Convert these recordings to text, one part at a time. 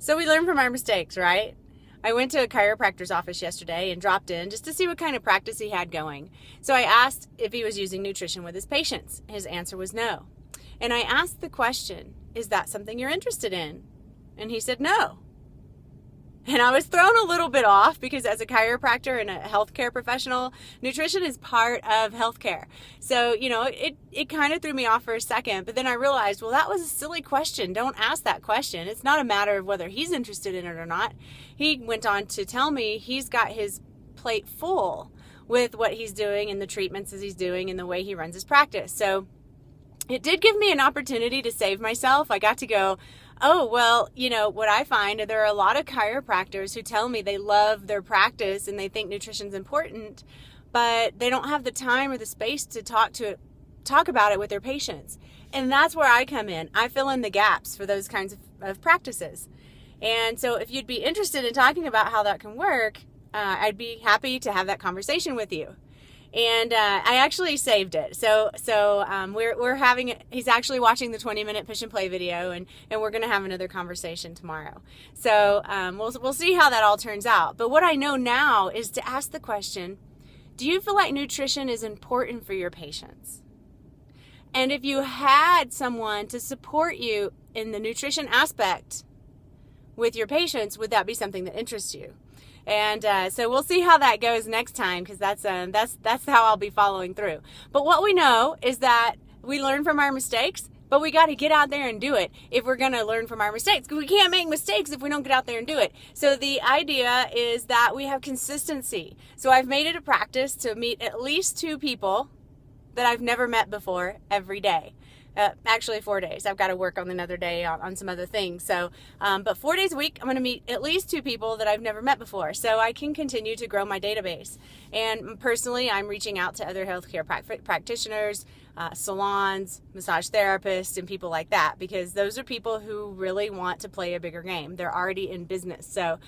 So we learn from our mistakes, right? I went to a chiropractor's office yesterday and dropped in just to see what kind of practice he had going. So I asked if he was using nutrition with his patients. His answer was no. And I asked the question, is that something you're interested in? And he said no. And I was thrown a little bit off because as a chiropractor and a healthcare professional, nutrition is part of healthcare. So, it kind of threw me off for a second, but then I realized, well, that was a silly question. Don't ask that question. It's not a matter of whether he's interested in it or not. He went on to tell me he's got his plate full with what he's doing and the treatments as he's doing and the way he runs his practice. So it did give me an opportunity to save myself. I got to go, oh, well, what I find, there are a lot of chiropractors who tell me they love their practice and they think nutrition's important, but they don't have the time or the space to talk about it with their patients. And that's where I come in. I fill in the gaps for those kinds of practices. And so if you'd be interested in talking about how that can work, I'd be happy to have that conversation with you. And I actually saved it. So we're having, he's actually watching the 20-minute push and play video, and we're going to have another conversation tomorrow. So we'll see how that all turns out. But what I know now is to ask the question, do you feel like nutrition is important for your patients? And if you had someone to support you in the nutrition aspect with your patients, would that be something that interests you? And so we'll see how that goes next time, because that's how I'll be following through. But what we know is that we learn from our mistakes, but we got to get out there and do it if we're going to learn from our mistakes. Because we can't make mistakes if we don't get out there and do it. So the idea is that we have consistency. So I've made it a practice to meet at least 2 people that I've never met before every day. Actually 4 days. I've got to work on another day on some other things. So, but 4 days a week, I'm going to meet at least 2 people that I've never met before, so I can continue to grow my database. And personally, I'm reaching out to other healthcare practitioners, salons, massage therapists, and people like that, because those are people who really want to play a bigger game. They're already in business. So,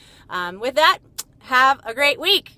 with that, have a great week.